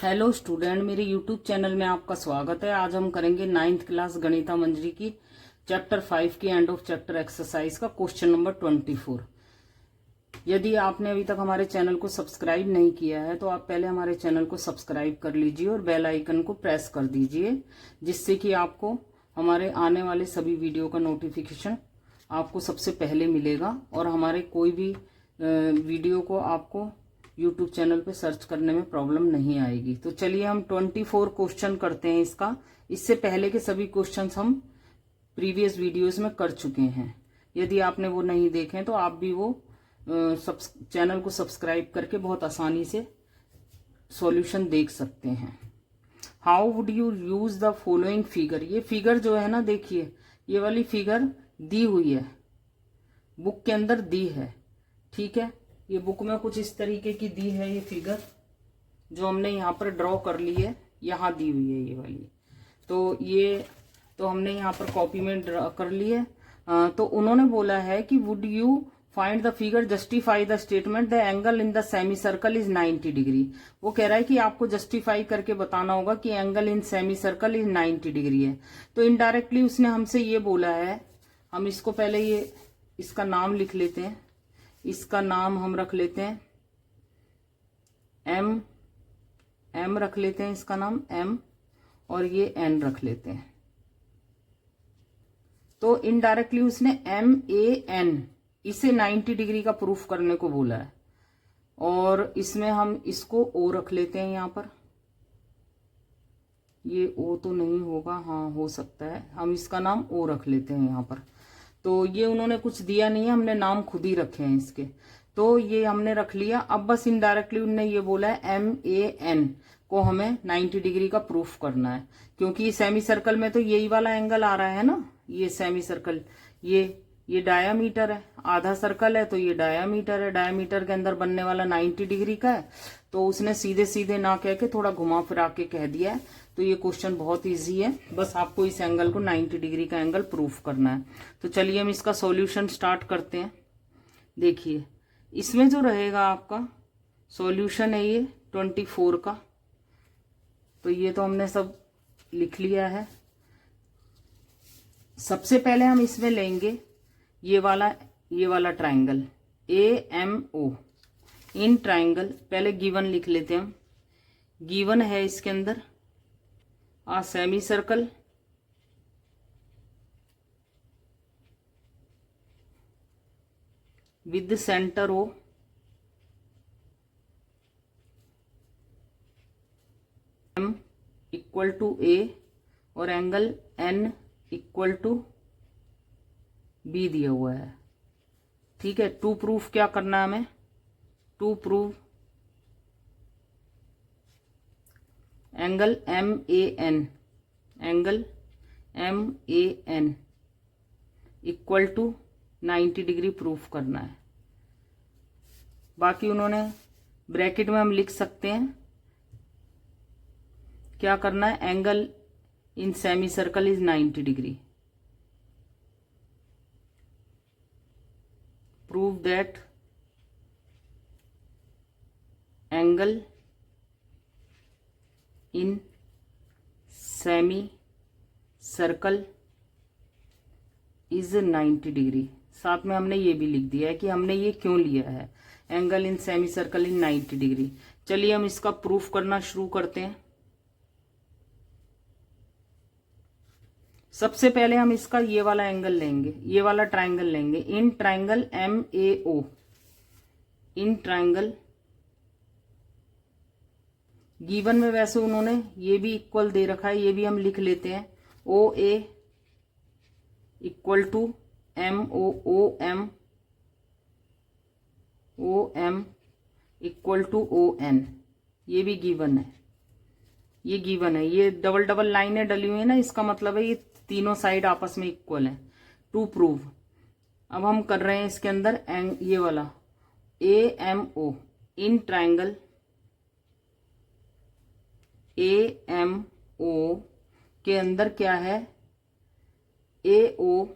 Hello student, मेरे YouTube channel में आपका स्वागत है। आज हम करेंगे 9th क्लास गणिता मंजरी की चैप्टर 5 की एंड ऑफ चैप्टर एक्सरसाइज का क्वेश्चन नंबर 24। यदि आपने अभी तक हमारे चैनल को सब्सक्राइब नहीं किया है तो आप पहले हमारे चैनल को सब्सक्राइब कर लीजिए और बेल आइकन को प्रेस कर दीजिए, जिससे कि आपको हमारे आने वाले सभी वीडियो का नोटिफिकेशन आपको सबसे पहले मिलेगा और हमारे कोई भी वीडियो को आपको यूट्यूब चैनल पे सर्च करने में प्रॉब्लम नहीं आएगी। तो चलिए हम 24 क्वेश्चन करते हैं इसका। इससे पहले के सभी क्वेश्चंस हम प्रीवियस वीडियोस में कर चुके हैं। यदि आपने वो नहीं देखे तो आप भी वो चैनल को सब्सक्राइब करके बहुत आसानी से सॉल्यूशन देख सकते हैं। How would you use the following figure. ये फिगर जो है ना, देखिए ये वाली फिगर दी हुई है, बुक के अंदर दी है, ठीक है। ये बुक में कुछ इस तरीके की दी है ये फिगर, जो हमने यहाँ पर ड्रॉ कर ली है, यहाँ दी हुई है ये वाली। तो हमने यहाँ पर कॉपी में ड्रॉ कर ली है। तो उन्होंने बोला है कि would you find the figure justify the statement the angle in the semi circle is 90 degree. वो कह रहा है कि आपको जस्टिफाई करके बताना होगा कि angle in semicircle is 90 degree है। तो इनडायरेक्टली उसने हमसे ये बोला है, हम इसको पहले इसका नाम लिख लेते हैं। इसका नाम हम रख लेते हैं एम रख लेते हैं, इसका नाम एम, और ये एन रख लेते हैं। तो इनडायरेक्टली उसने MAN इसे 90 डिग्री का प्रूफ करने को बोला है, और इसमें हम इसको O रख लेते हैं। यहाँ पर ये O तो नहीं होगा, हाँ हो सकता है, हम इसका नाम O रख लेते हैं यहाँ पर। तो ये उन्होंने कुछ दिया नहीं है, हमने नाम खुद ही रखे हैं इसके। तो ये हमने रख लिया। अब बस इनडायरेक्टली उन्होंने ये बोला है MAN को हमें 90 डिग्री का प्रूफ करना है, क्योंकि सेमी सर्कल में तो यही वाला एंगल आ रहा है ना। ये सेमी सर्कल, ये डायामीटर है, आधा सर्कल है तो ये डायामीटर है, डायामीटर के अंदर बनने वाला 90 डिग्री का है। तो उसने सीधे सीधे ना कह के थोड़ा घुमा फिरा के कह दिया है। तो ये क्वेश्चन बहुत इजी है, बस आपको इस एंगल को 90 डिग्री का एंगल प्रूफ करना है। तो चलिए हम इसका सॉल्यूशन स्टार्ट करते हैं। देखिए इसमें जो रहेगा आपका सॉल्यूशन है ये 24 का। तो ये तो हमने सब लिख लिया है। सबसे पहले हम इसमें लेंगे ये वाला ट्राइंगल AMO। इन ट्राइंगल पहले गिवन लिख लेते हैं हम। गिवन है इसके अंदर semicircle with centre O M equal to A और angle N equal to B दिया हुआ है, ठीक है। टू प्रूफ क्या करना है हमें, to proof angle MAN equal to 90 degree proof करना है। बाकी उन्होंने ब्रैकेट में हम लिख सकते हैं क्या करना है, angle in semicircle is 90 degree. Prove that angle in semicircle is 90 degree. साथ में हमने ये भी लिख दिया है कि हमने ये क्यों लिया है, angle in semi circle in 90 degree. चलिए हम इसका प्रूफ करना शुरू करते हैं। सबसे पहले हम इसका ये वाला एंगल लेंगे, ये वाला ट्राइंगल लेंगे। In triangle MAO, in triangle given में वैसे उन्होंने ये भी इक्वल दे रखा है, ये भी हम लिख लेते हैं। OA equal to OM equal to ON। ये भी गिवन है, ये गिवन है। ये डबल डबल लाइनें डली हुई है ना, इसका मतलब है ये तीनों साइड आपस में इक्वल है। टू प्रूव अब हम कर रहे हैं इसके अंदर ये वाला AMO। इन ट्राइंगल AMO के अंदर क्या है, AO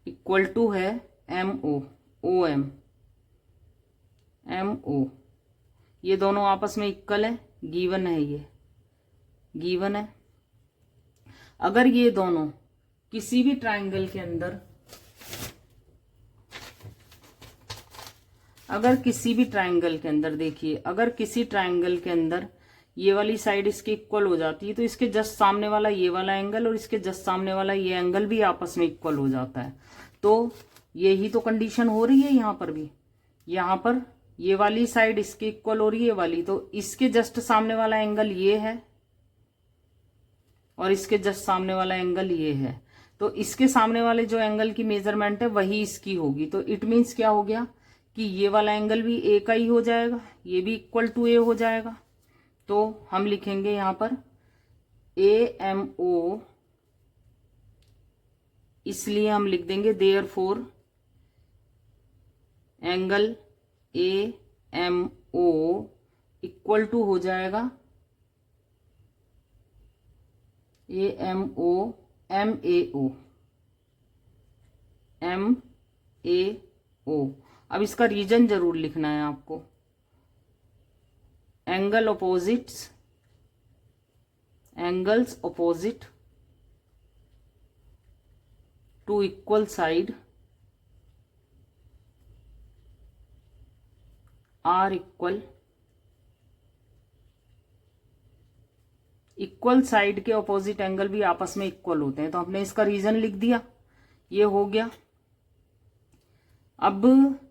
इक्वल टू है MO, OM, MO। ये दोनों आपस में इक्वल है, गिवन है, ये गिवन है। अगर ये दोनों किसी भी ट्राइंगल के अंदर, अगर किसी भी ट्राइंगल के अंदर देखिए, अगर किसी ट्राइंगल के अंदर ये वाली साइड इसके इक्वल हो जाती है तो इसके जस्ट सामने वाला ये वाला एंगल और इसके जस्ट सामने वाला ये एंगल भी आपस में इक्वल हो जाता है। तो यही तो कंडीशन हो रही है यहां पर भी। यहां पर ये वाली साइड इसके इक्वल हो रही है, ये वाली, तो इसके जस्ट सामने वाला एंगल ये है और इसके जस्ट सामने वाला एंगल ये है। तो इसके सामने वाले जो एंगल की मेजरमेंट है वही इसकी होगी। तो इट मीन्स क्या हो गया कि ये वाला एंगल भी ए का ही हो जाएगा, ये भी इक्वल टू ए हो जाएगा। तो हम लिखेंगे यहां पर AMO, इसलिए हम लिख देंगे therefore angle AMO equal to हो जाएगा AMO MAO। अब इसका रीजन जरूर लिखना है आपको। Angles opposite to equal side are equal side के ऑपोजिट एंगल भी आपस में इक्वल होते हैं। तो हमने इसका रीजन लिख दिया, ये हो गया। अब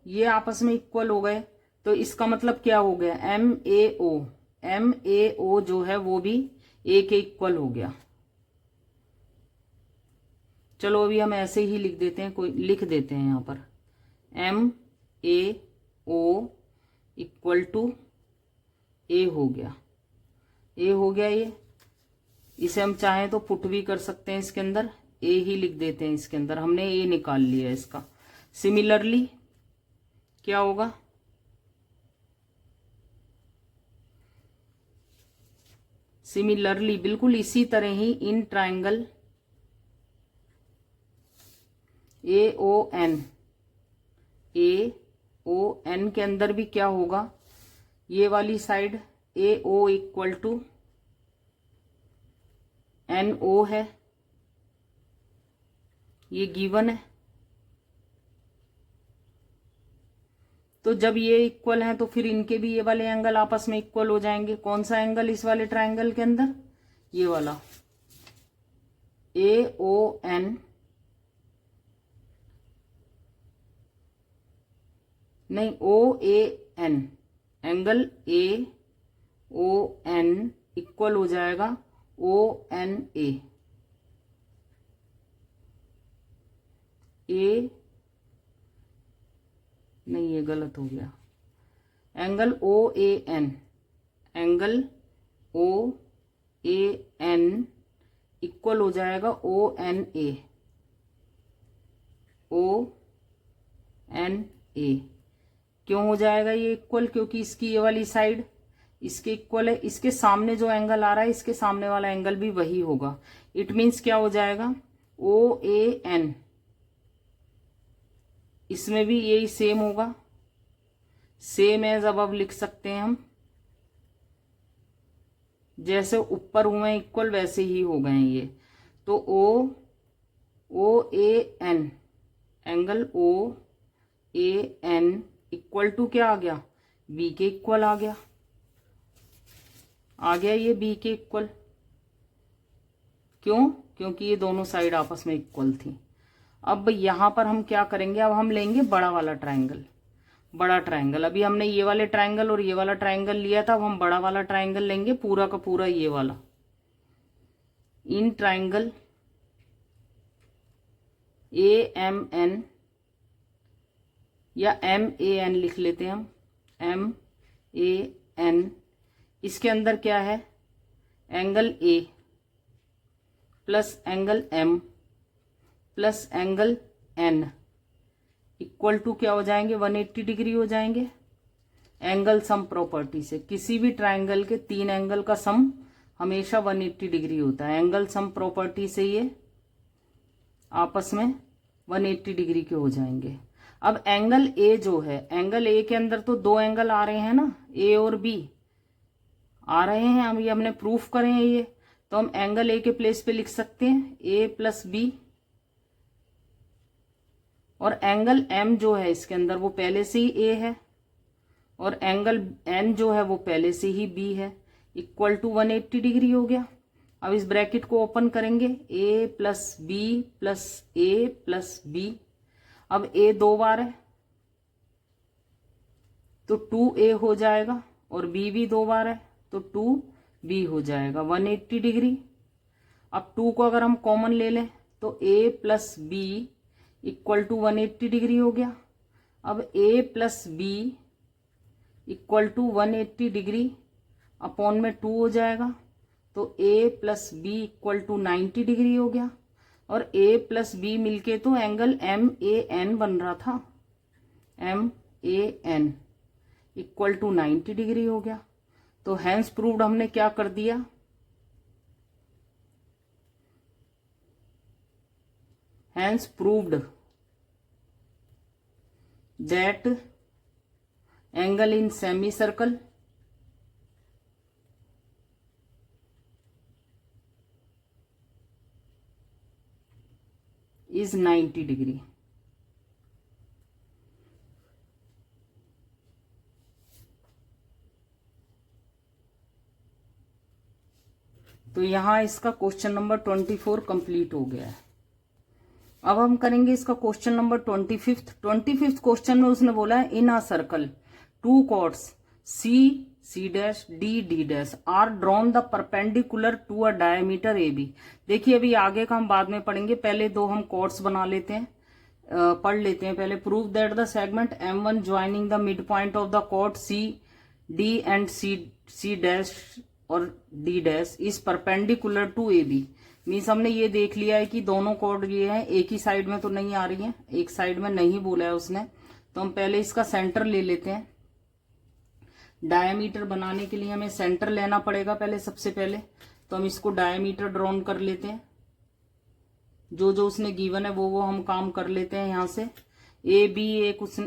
ये आपस में इक्वल हो गए तो इसका मतलब क्या हो गया, MAO जो है वो भी ए के इक्वल हो गया। चलो अभी हम ऐसे ही लिख देते हैं, लिख देते हैं यहां पर MAO इक्वल टू ए हो गया, ए हो गया। ये इसे हम चाहें तो पुट भी कर सकते हैं, इसके अंदर ए ही लिख देते हैं, इसके अंदर हमने ए निकाल लिया इसका। सिमिलरली क्या होगा, सिमिलरली बिल्कुल इसी तरह ही इन ट्राइंगल AON के अंदर भी क्या होगा, ये वाली side AO equal to NO है, ये गिवन है। तो जब ये इक्वल है तो फिर इनके भी ये वाले एंगल आपस में इक्वल हो जाएंगे। कौन सा एंगल इस वाले ट्राइंगल के अंदर, ये वाला AON, नहीं OAN, एंगल AON इक्वल हो जाएगा ONA। नहीं ये गलत हो गया, angle OAN, angle OAN equal हो जाएगा ONA। क्यों हो जाएगा ये इक्वल, क्योंकि इसकी ये वाली साइड इसके इक्वल है, इसके सामने जो एंगल आ रहा है इसके सामने वाला एंगल भी वही होगा। इट मीन्स क्या हो जाएगा, OAN, इसमें भी यही सेम होगा, सेम एज अबव लिख सकते हैं हम। जैसे ऊपर हुए इक्वल वैसे ही हो गए ये। तो OAN, angle OAN equal to क्या आ गया, बी के इक्वल आ गया, ये बी के इक्वल। क्यों, क्योंकि ये दोनों साइड आपस में इक्वल थी। अब यहां पर हम क्या करेंगे, अब हम लेंगे बड़ा वाला ट्राइंगल, बड़ा ट्राइंगल। अभी हमने ये वाले ट्राइंगल और ये वाला ट्राइंगल लिया था, अब हम बड़ा वाला ट्राइंगल लेंगे, पूरा का पूरा ये वाला। इन ट्राइंगल AMN या MAN लिख लेते हैं हम, MAN, इसके अंदर क्या है, angle A plus angle M plus angle N equal to क्या हो जाएंगे, 180 डिग्री हो जाएंगे। एंगल सम प्रॉपर्टी से किसी भी ट्राइंगल के तीन एंगल का सम हमेशा 180 डिग्री होता है। एंगल सम प्रॉपर्टी से ये आपस में 180 डिग्री के हो जाएंगे। अब एंगल A जो है, एंगल A के अंदर तो दो एंगल आ रहे हैं ना, A और B, आ रहे हैं। अब ये हमने प्रूफ करे हैं ये, तो हम एंगल ए के प्लेस पे लिख सकते हैं ए प्लस बी, और एंगल एम जो है इसके अंदर वो पहले से ही ए है, और एंगल एन जो है वो पहले से ही बी है, इक्वल टू 180 डिग्री हो गया। अब इस ब्रैकेट को ओपन करेंगे, ए प्लस बी प्लस ए प्लस बी। अब ए 2 बार है तो 2a हो जाएगा, और b भी 2 बार है तो 2b हो जाएगा 180 डिग्री। अब 2 को अगर हम कॉमन ले लें तो a plus B equal to 180 degree हो गया। अब a plus B equal to 180 degree upon में 2 हो जाएगा, तो a plus B equal to 90 degree हो गया। और a प्लस बी मिलके तो एंगल MAN बन रहा था, MAN इक्वल टू 90 डिग्री हो गया। तो हैंस प्रूव्ड हमने क्या कर दिया, hence proved that angle in semicircle is 90 degree. तो यहां इसका क्वेश्चन नंबर 24 कंप्लीट हो गया है। अब हम करेंगे इसका क्वेश्चन नंबर 25 क्वेश्चन में उसने बोला है in a circle 2 chords C dash D dash are drawn the perpendicular to a diameter AB। देखिए अभी आगे का हम बाद में पढ़ेंगे, पहले 2 हम chords बना लेते हैं, पढ़ लेते हैं पहले। Prove that the segment M1 joining the midpoint of the chord CD and C dash और D dash is perpendicular to AB। Means हमने ये देख लिया है कि दोनों कॉर्ड ये हैं, एक ही साइड में तो नहीं आ रही हैं, एक साइड में नहीं बोला है उसने। तो हम पहले इसका सेंटर ले लेते हैं। डायमीटर बनाने के लिए हमें सेंटर लेना पड़ेगा पहले, सबसे पहले तो हम इसको डायमीटर ड्रॉन कर लेते हैं। जो जो उसने गिवन है वो हम काम कर लेते हैं। यहां से ए बी एक उसने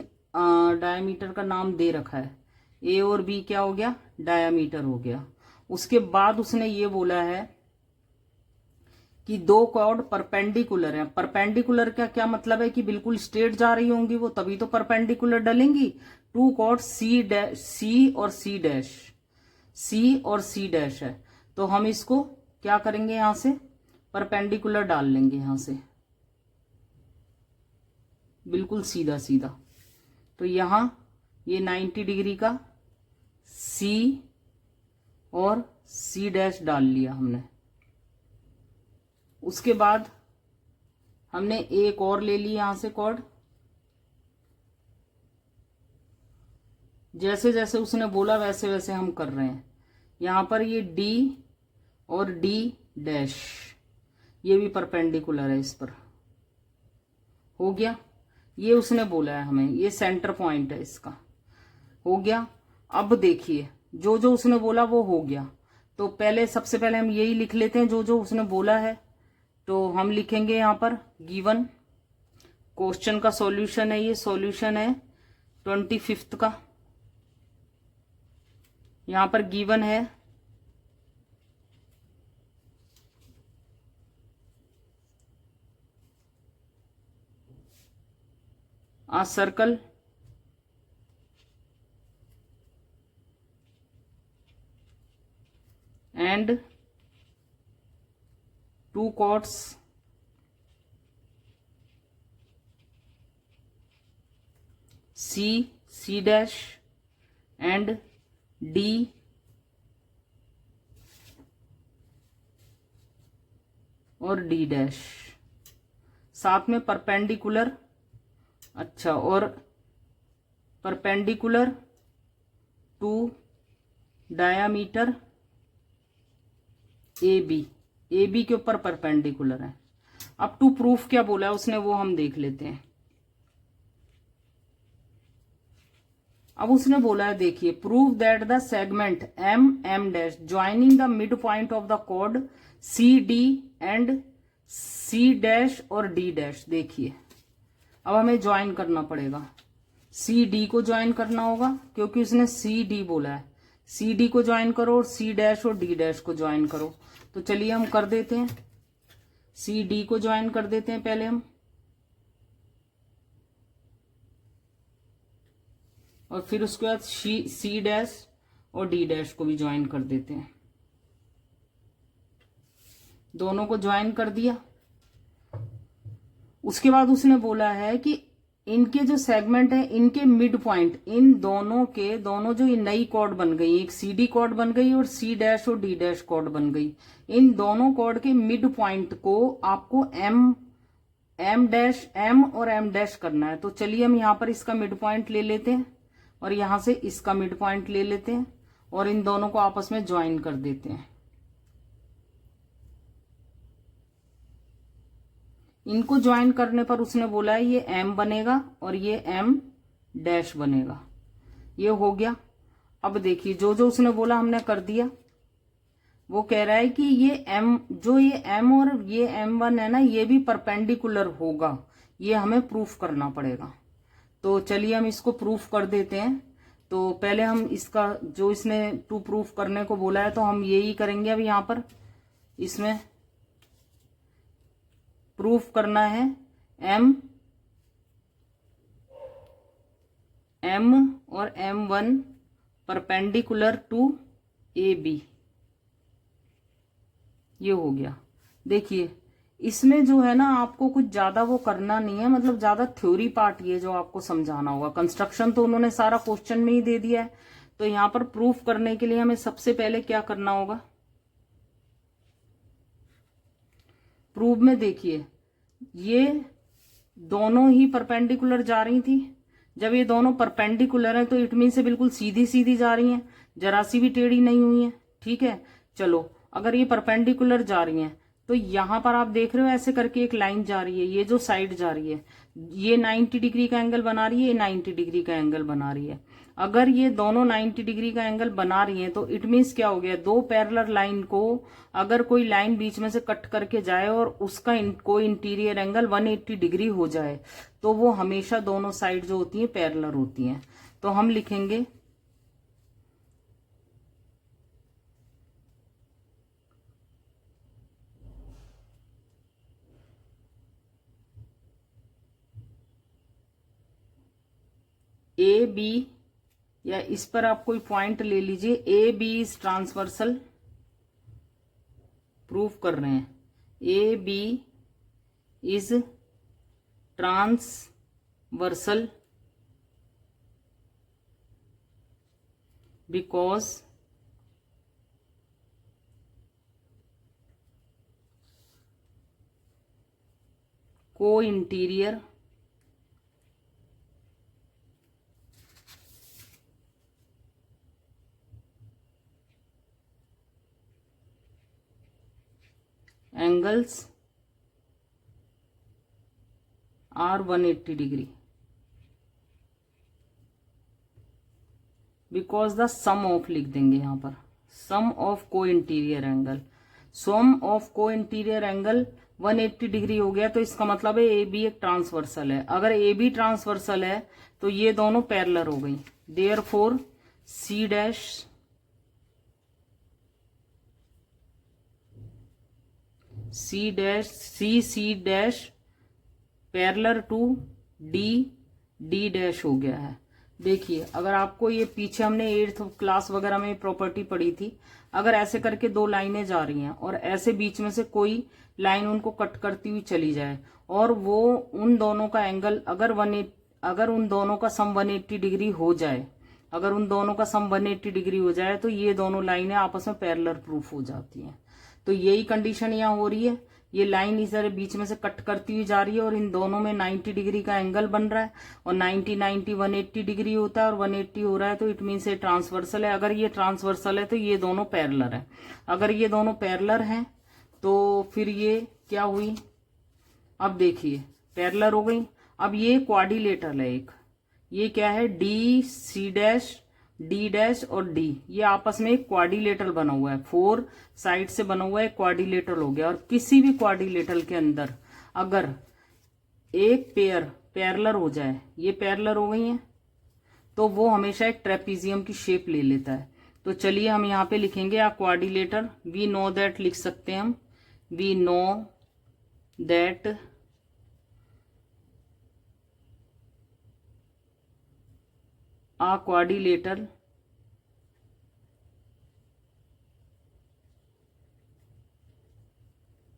डायमीटर का नाम दे रखा है, ए और बी क्या हो गया, डायमीटर हो गया। उसके बाद उसने ये बोला है कि 2 कॉर्ड परपेंडिकुलर हैं। परपेंडिकुलर का क्या मतलब है कि बिल्कुल स्ट्रेट जा रही होंगी वो, तभी तो परपेंडिकुलर डलेंगी। 2 कॉर्ड C और C डैश है, तो हम इसको क्या करेंगे, यहां से परपेंडिकुलर डाल लेंगे, यहां से बिल्कुल सीधा सीधा। तो यहां ये 90 डिग्री का C और C डैश डाल लिया हमने। उसके बाद हमने एक और ले ली यहां से कॉर्ड, जैसे जैसे उसने बोला वैसे वैसे हम कर रहे हैं। यहां पर ये D और D डैश ये भी परपेंडिकुलर है, इस पर हो गया। ये उसने बोला है हमें, ये सेंटर पॉइंट है, इसका हो गया। अब देखिए जो जो उसने बोला वो हो गया, तो पहले सबसे पहले हम यही लिख लेते हैं जो जो उसने बोला है। तो हम लिखेंगे यहां पर गिवन क्वेश्चन का सॉल्यूशन है, ये सॉल्यूशन है 25 का। यहां पर गिवन है a circle and 2 chords C dash and D और D डैश, साथ में परपेंडिकुलर, अच्छा, और perpendicular to diameter A B के ऊपर परपेंडिकुलर है। अब टू प्रूफ क्या बोला है उसने वो हम देख लेते हैं। अब उसने बोला है, देखिए, prove that the segment M dash joining the midpoint of the chord C D and C dash और डी डैश। देखिए अब हमें ज्वाइन करना पड़ेगा, सी डी को ज्वाइन करना होगा क्योंकि उसने सी डी बोला है। सी डी को ज्वाइन करो और सी डैश और डी डैश को ज्वाइन करो। तो चलिए हम कर देते हैं, सी डी को ज्वाइन कर देते हैं पहले हम, और फिर उसके बाद सी डैश और डी डैश को भी ज्वाइन कर देते हैं। दोनों को ज्वाइन कर दिया। उसके बाद उसने बोला है कि इनके जो सेगमेंट है इनके मिड पॉइंट, इन दोनों के दोनों जो नई कॉर्ड बन गई, एक सी डी कॉर्ड बन गई और सी डैश और डी डैश कॉर्ड बन गई, इन दोनों कॉर्ड के मिड पॉइंट को आपको एम डैश एम और एम डैश करना है। तो चलिए हम यहां पर इसका मिड पॉइंट ले लेते हैं और यहां से इसका मिड पॉइंट ले लेते हैं और इन दोनों को आपस में ज्वाइन कर देते हैं। इनको ज्वाइन करने पर उसने बोला है ये एम बनेगा और ये एम डैश बनेगा। ये हो गया। अब देखिए जो जो उसने बोला हमने कर दिया। वो कह रहा है कि ये एम, जो ये एम और ये M1 है ना, ये भी परपेंडिकुलर होगा, ये हमें प्रूफ करना पड़ेगा। तो चलिए हम इसको प्रूफ कर देते हैं। तो पहले हम इसका जो इसने टू प्रूफ करने को बोला है तो हम यही करेंगे। अब यहां पर इसमें प्रूफ करना है एम और M1 परपेंडिकुलर टू AB। ये हो गया। देखिए इसमें जो है ना आपको कुछ ज्यादा वो करना नहीं है, मतलब ज्यादा थ्योरी पार्ट ये जो आपको समझाना होगा। कंस्ट्रक्शन तो उन्होंने सारा क्वेश्चन में ही दे दिया है। तो यहां पर प्रूफ करने के लिए हमें सबसे पहले क्या करना होगा, प्रूफ में देखिए ये दोनों ही परपेंडिकुलर जा रही थी। जब ये दोनों परपेंडिकुलर है तो इट मीन से बिल्कुल सीधी सीधी जा रही हैं, जरा सी भी टेढ़ी नहीं हुई है। ठीक है, चलो अगर ये परपेंडिकुलर जा रही हैं तो यहां पर आप देख रहे हो ऐसे करके एक लाइन जा रही है, ये जो साइड जा रही है ये 90 डिग्री का एंगल बना रही है, ये 90 डिग्री का एंगल बना रही है। अगर ये दोनों 90 डिग्री का एंगल बना रही हैं तो इट मीन्स क्या हो गया, दो पैरेलल लाइन को अगर कोई लाइन बीच में से कट करके जाए और उसका कोई इंटीरियर एंगल 180 डिग्री हो जाए तो वो हमेशा दोनों साइड जो होती हैं पैरेलल होती हैं। तो हम लिखेंगे ए बी, या इस पर आप कोई पॉइंट ले लीजिए, A B is transversal, proof कर रहे हैं A B is transversal because co-interior angles are 180 degree because the sum of लिख देंगे यहाँ पर sum of co-interior angle, sum of co-interior angle 180 degree हो गया। तो इसका मतलब है ए बी एक ट्रांसवर्सल है। अगर ए बी ट्रांसवर्सल है तो ये दोनों पैरेलल हो गई, therefore C dash C dash parallel to D dash हो गया है। देखिए अगर आपको ये पीछे हमने 8th क्लास वगैरह में प्रॉपर्टी पढ़ी थी, अगर ऐसे करके दो लाइनें जा रही हैं और ऐसे बीच में से कोई लाइन उनको कट करती हुई चली जाए और वो उन दोनों का एंगल अगर उन दोनों का सम 180 डिग्री हो जाए, अगर उन दोनों का सम 180 डिग्री हो जाए तो ये दोनों लाइनें आपस में पैरेलल प्रूफ हो जाती हैं। तो यही कंडीशन यहाँ हो रही है। ये लाइन इस तरह बीच में से कट करती हुई जा रही है और इन दोनों में 90 डिग्री का एंगल बन रहा है और 90 180 डिग्री होता है और 180 हो रहा है तो इट मीन्स ये ट्रांसवर्सल है। अगर ये ट्रांसवर्सल है तो ये दोनों पैरेलल है। अगर ये दोनों पैरेलल हैं तो फिर ये क्या हुई, अब देखिए पैरेलल हो गई। अब ये क्वाड्रिलेटरल है एक, ये क्या है D C dash D dash और डी, ये आपस में एक क्वाड्रिलेटरल बना हुआ है, 4 साइड से बना हुआ है, क्वाड्रिलेटरल हो गया। और किसी भी क्वाड्रिलेटरल के अंदर अगर एक पेयर पैरेलल हो जाए, ये पैरेलल हो गई है तो वो हमेशा एक ट्रेपीजियम की शेप ले लेता है। तो चलिए हम यहाँ पे लिखेंगे a quadrilateral. We know that लिख सकते हैं हम, we know that a quadrilateral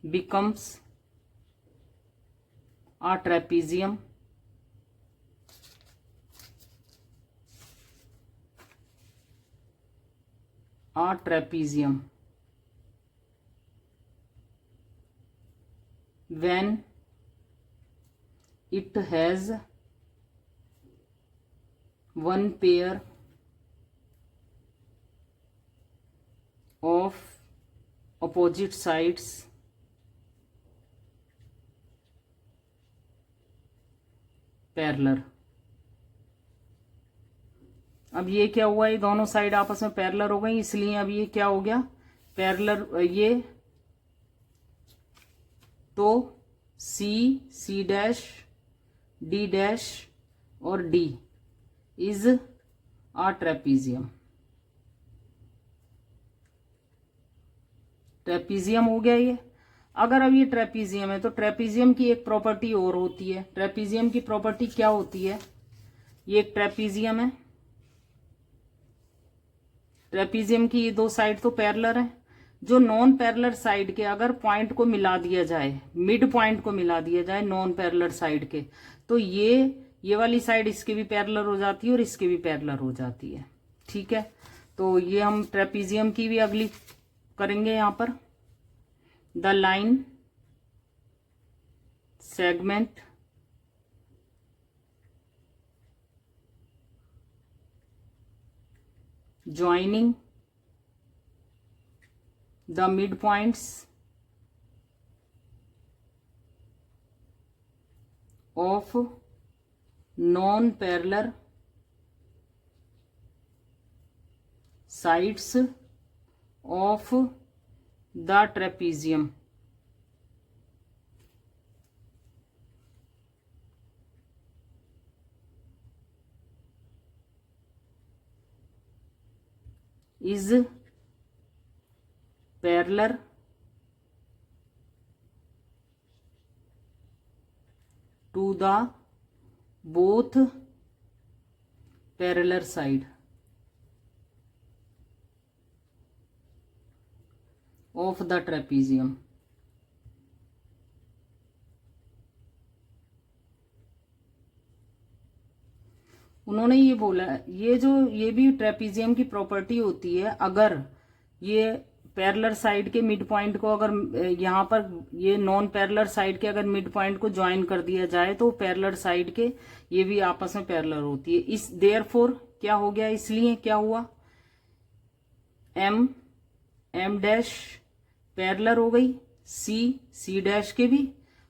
becomes a trapezium when it has one pair of opposite sides parallel. अब ये क्या हुआ, ये दोनों साइड आपस में पैरेलल हो गई, इसलिए अब ये क्या हो गया पैरेलल। ये तो C, C dash, D dash और D is a trapezium. Trapezium हो गया ये। अगर अब ये ट्रेपीजियम है तो ट्रेपीजियम की एक प्रॉपर्टी और होती है। ट्रेपीजियम की प्रॉपर्टी क्या होती है, ये एक ट्रेपीजियम है, ट्रेपीजियम की ये दो साइड तो पैरेलल है। जो नॉन पैरेलल साइड के अगर पॉइंट को मिला दिया जाए, मिड पॉइंट को मिला दिया जाए नॉन पैरेलल साइड के, तो ये वाली साइड इसके भी पैरेलल हो जाती है और इसके भी पैरेलल हो जाती है। ठीक है, तो ये हम ट्रेपीजियम की भी अगली करेंगे यहां पर। The line segment joining the midpoints of non-parallel sides of the trapezium is parallel to the both parallel side of the trapezium। उन्होंने ये बोला, ये भी ट्रेपीजियम की प्रॉपर्टी होती है। अगर ये पैरेलल साइड के मिड पॉइंट को अगर यहाँ पर ये नॉन पैरेलल साइड के अगर मिड पॉइंट को ज्वाइन कर दिया जाए तो पैरेलल साइड के ये भी आपस में पैरेलल होती है। इस देयरफॉर क्या हो गया, इसलिए क्या हुआ, एम डैश पैरेलल हो गई सी डैश के भी,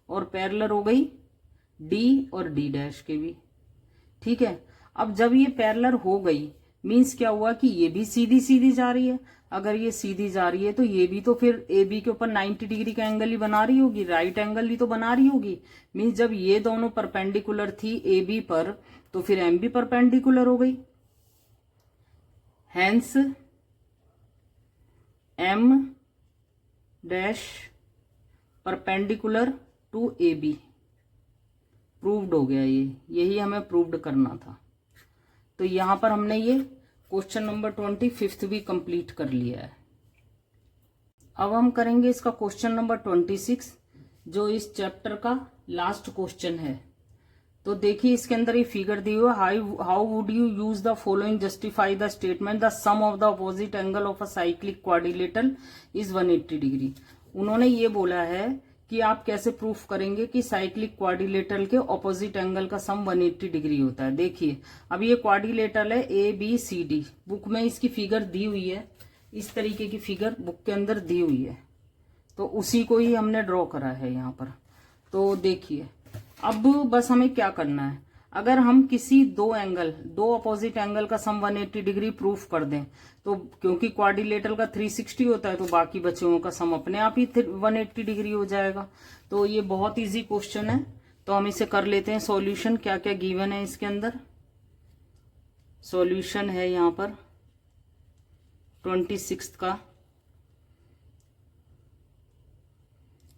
और पैरेलल हो गई डी और डी डैश के भी। ठीक है, अब जब ये पैरेलल हो गई मीन्स क्या हुआ कि ये भी सीधी सीधी जा रही है। अगर ये सीधी जा रही है तो ये भी तो फिर ए बी के ऊपर 90 डिग्री का एंगल ही बना रही होगी, राइट एंगल ही तो बना रही होगी। मीन्स जब ये दोनों परपेंडिकुलर थी ए बी पर तो फिर एम भी परपेंडिकुलर हो गई। Hence M dash perpendicular to A B proved हो गया। यही हमें प्रूव्ड करना था। तो यहां पर हमने ये क्वेश्चन नंबर 25 भी कंप्लीट कर लिया है। अब हम करेंगे इसका क्वेश्चन नंबर 26 जो इस चैप्टर का लास्ट क्वेश्चन है। तो देखिए इसके अंदर ये फिगर दी हुई है, how would you use the following justify the statement the sum of the opposite angle of a cyclic quadrilateral is 180 degree. उन्होंने ये बोला है कि आप कैसे प्रूफ करेंगे कि साइक्लिक क्वाड्रिलेटरल के ऑपोजिट एंगल का सम 180 डिग्री होता है। देखिए अब ये क्वाड्रिलेटरल है A B C D, book में इसकी फिगर दी हुई है, इस तरीके की फिगर बुक के अंदर दी हुई है, तो उसी को ही हमने ड्रॉ करा है यहाँ पर। तो देखिए अब बस हमें क्या करना है, अगर हम किसी दो अपोजिट एंगल का सम 180 डिग्री प्रूफ कर दें तो क्योंकि क्वाड्रिलेटरल का 360 होता है तो बाकी बच्चों का सम अपने आप ही 180 डिग्री हो जाएगा। तो ये बहुत इजी क्वेश्चन है, तो हम इसे कर लेते हैं सॉल्यूशन। क्या क्या गिवन है इसके अंदर, सॉल्यूशन है यहाँ पर 26 का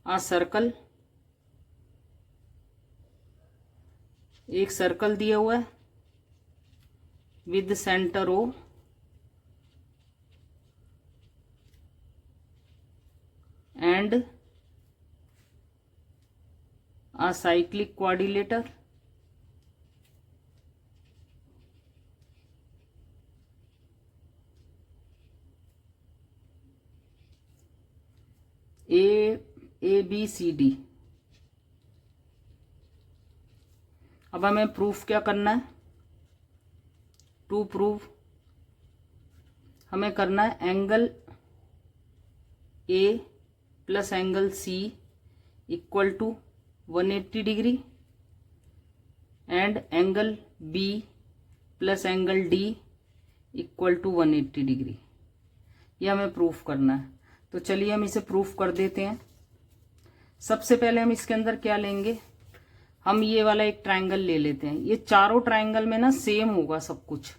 आ सर्कल, एक सर्कल दिया हुआ है with centre O and a cyclic quadrilateral ABCD। अब हमें प्रूफ क्या करना है? टू प्रूव हमें करना है angle A plus angle C equal to 180 degree and angle B plus angle D equal to 180 degree. ये हमें प्रूफ करना है। तो चलिए हम इसे प्रूफ कर देते हैं। सबसे पहले हम इसके अंदर क्या लेंगे, हम ये वाला एक ट्रायंगल ले लेते हैं। ये चारों ट्रायंगल में ना सेम होगा सब कुछ।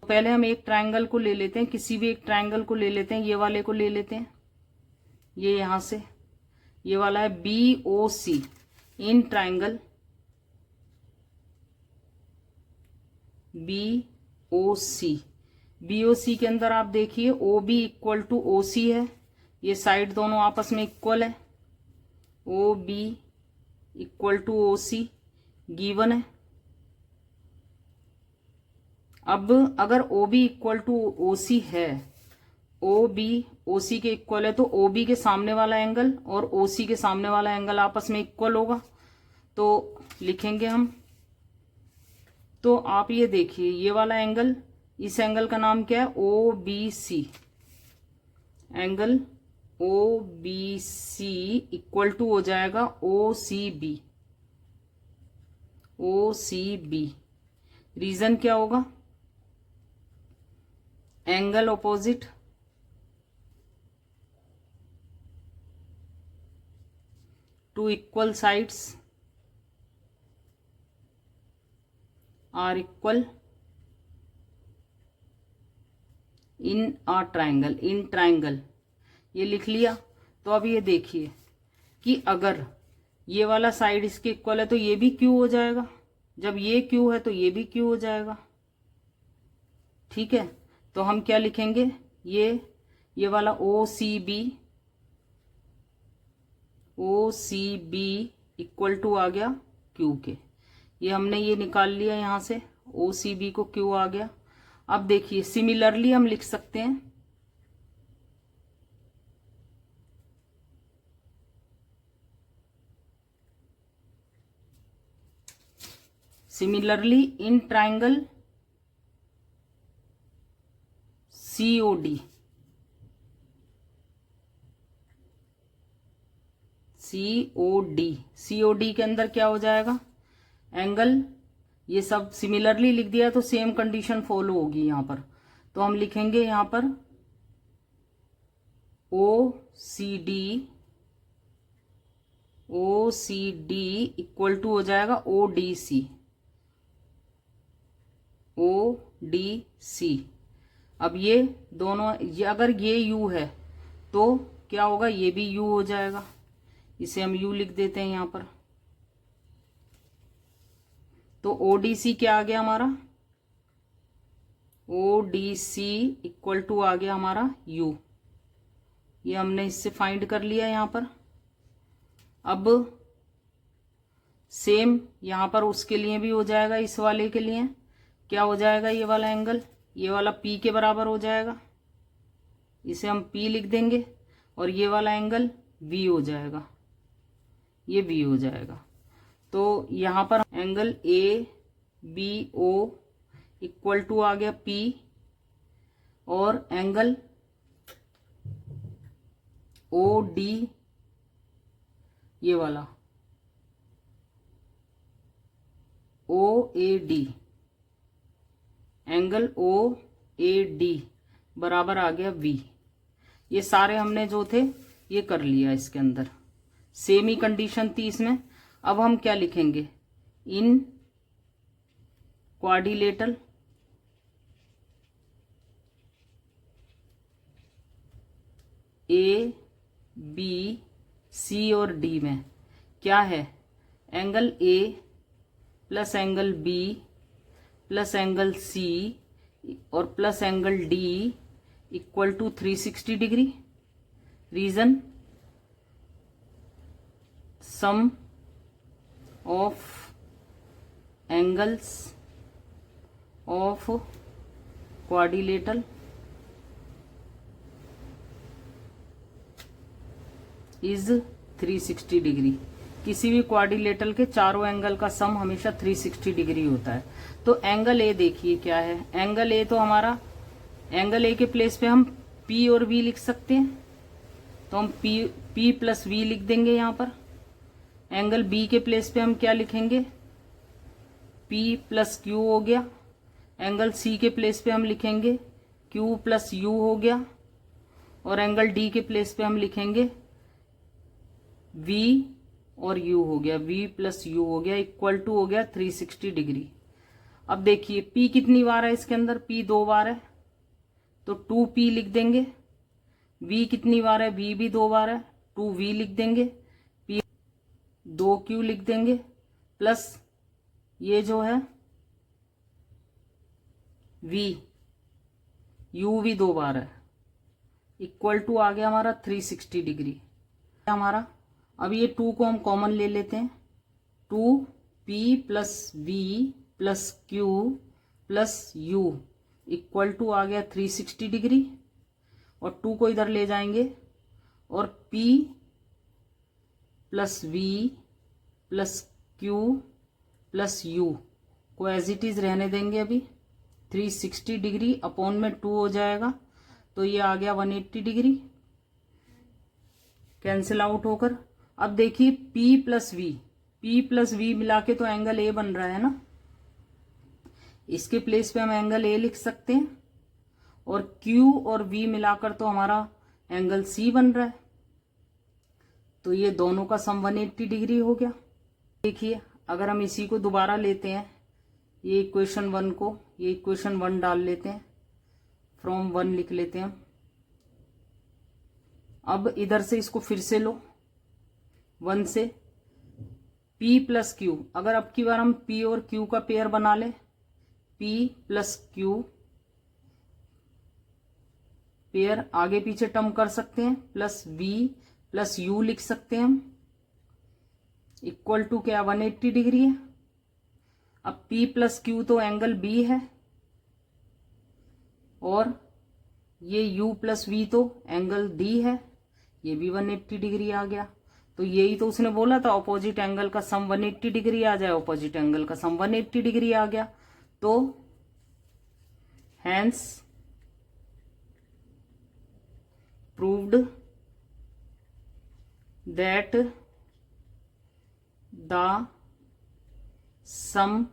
तो पहले हम एक ट्रायंगल को ले लेते हैं, किसी भी एक ट्रायंगल को ले लेते हैं। ये वाले को ले लेते हैं, ये यहां से, ये वाला है BOC इन ट्रायंगल BOC के अंदर आप देखिए OB इक्वल टू OC है, ये साइड दोनों आपस में इक्वल है। OB equal to OC given है। अब अगर OB इक्वल टू OC है, OB OC के इक्वल है, तो OB के सामने वाला एंगल और OC के सामने वाला एंगल आपस में इक्वल होगा। तो लिखेंगे हम, तो आप ये देखिए ये वाला एंगल, इस एंगल का नाम क्या है? OBC। Angle OBC equal to हो जाएगा OCB। रीजन क्या होगा? Angle opposite to equal sides are equal in a triangle. In triangle ये लिख लिया। तो अब ये देखिए कि अगर ये वाला साइड इसके इक्वल है तो ये भी क्यू हो जाएगा, जब ये क्यू है तो ये भी क्यू हो जाएगा। ठीक है, तो हम क्या लिखेंगे, ये वाला OCB इक्वल टू आ गया क्यू के। ये हमने ये निकाल लिया यहां से, OCB को क्यू आ गया। अब देखिए सिमिलरली हम लिख सकते हैं सिमिलरली इन ट्रायंगल COD के अंदर क्या हो जाएगा, एंगल, ये सब सिमिलरली लिख दिया तो सेम कंडीशन फॉलो होगी यहां पर। तो हम लिखेंगे यहां पर OCD इक्वल टू हो जाएगा ODC। अब ये दोनों, ये अगर ये U है तो क्या होगा, ये भी U हो जाएगा। इसे हम U लिख देते हैं यहां पर। तो ODC क्या आ गया हमारा, ODC इक्वल टू आ गया हमारा U। ये हमने इससे फाइंड कर लिया यहां पर। अब सेम यहां पर उसके लिए भी हो जाएगा, इस वाले के लिए क्या हो जाएगा, ये वाला एंगल, ये वाला P के बराबर हो जाएगा, इसे हम P लिख देंगे। और ये वाला एंगल V हो जाएगा, ये V हो जाएगा। तो यहां पर एंगल ABO इक्वल टू आ गया P, और एंगल OD, ये वाला OAD, एंगल OAD बराबर आ गया V। ये सारे हमने जो थे ये कर लिया इसके अंदर, सेम ही कंडीशन थी इसमें। अब हम क्या लिखेंगे, इन क्वाड्रिलेटरल ए बी सी और डी में क्या है, angle A plus angle B plus angle C और plus angle D equal to 360 degree. Reason, sum of angles of quadrilateral is 360 degree. किसी भी क्वाड्रिलेटरल के चारों एंगल का सम हमेशा 360 डिग्री होता है। तो एंगल ए देखिए क्या है, एंगल ए तो हमारा, एंगल ए के प्लेस पे हम पी और वी लिख सकते हैं, तो हम पी प्लस वी लिख देंगे यहां पर। एंगल बी के प्लेस पे हम क्या लिखेंगे, पी प्लस क्यू हो गया। एंगल सी के प्लेस पे हम लिखेंगे क्यू प्लस यू हो गया। और एंगल डी के प्लेस पे हम लिखेंगे V और U हो गया, V प्लस यू हो गया, इक्वल टू हो गया 360 डिग्री। अब देखिए P कितनी बार है इसके अंदर, P 2 बार है तो 2P लिख देंगे। V कितनी बार है, V भी 2 बार है, 2V लिख देंगे। P 2Q लिख देंगे, प्लस ये जो है V, U भी 2 बार है, इक्वल टू आ गया हमारा 360 डिग्री हमारा। अब ये 2 को हम कॉमन ले लेते हैं, 2P plus V plus Q plus U equal to आ गया 360 डिग्री। और 2 को इधर ले जाएंगे और P plus V plus Q plus U को एज इट इज रहने देंगे। अभी 360 डिग्री अपॉन में 2 हो जाएगा, तो ये आ गया 180 डिग्री कैंसिल आउट होकर। अब देखिए P प्लस V मिला के तो एंगल A बन रहा है ना, इसके प्लेस पे हम एंगल A लिख सकते हैं। और Q और V मिलाकर तो हमारा एंगल C बन रहा है, तो ये दोनों का सम 180 डिग्री हो गया। देखिए अगर हम इसी को दोबारा लेते हैं, ये इक्वेशन 1 को, ये इक्वेशन 1 डाल लेते हैं, फ्रॉम 1 लिख लेते हैं हम। अब इधर से इसको फिर से लो, 1 से P प्लस Q, अगर अब की बार हम P और Q का पेयर बना ले, P प्लस Q पेयर आगे पीछे टर्म कर सकते हैं, प्लस V प्लस U लिख सकते हैं हम, इक्वल टू क्या 180 डिग्री है। अब P प्लस Q तो एंगल B है और ये U प्लस V तो एंगल D है, ये भी 180 डिग्री आ गया। तो यही तो उसने बोला था ऑपोजिट एंगल का सम 180 डिग्री आ जाए, ऑपोजिट एंगल का सम 180 डिग्री आ गया। तो hence proved that the sum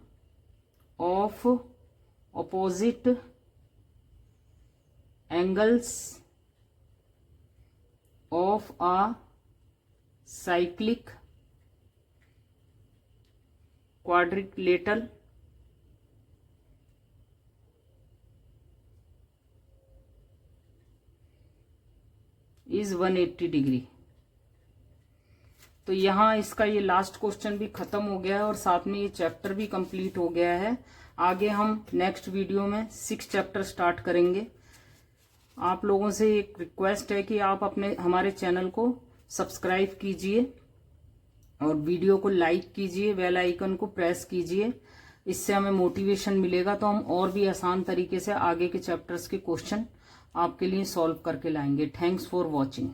of opposite angles of a cyclic quadrilateral is 180 degree. तो यहां इसका ये लास्ट क्वेश्चन भी खत्म हो गया है और साथ में ये चैप्टर भी कंप्लीट हो गया है। आगे हम नेक्स्ट वीडियो में 6 चैप्टर स्टार्ट करेंगे। आप लोगों से एक रिक्वेस्ट है कि आप अपने हमारे चैनल को सब्सक्राइब कीजिए और वीडियो को लाइक कीजिए, बेल आइकन को प्रेस कीजिए, इससे हमें मोटिवेशन मिलेगा, तो हम और भी आसान तरीके से आगे के चैप्टर्स के क्वेश्चन आपके लिए सॉल्व करके लाएंगे। Thanks for watching.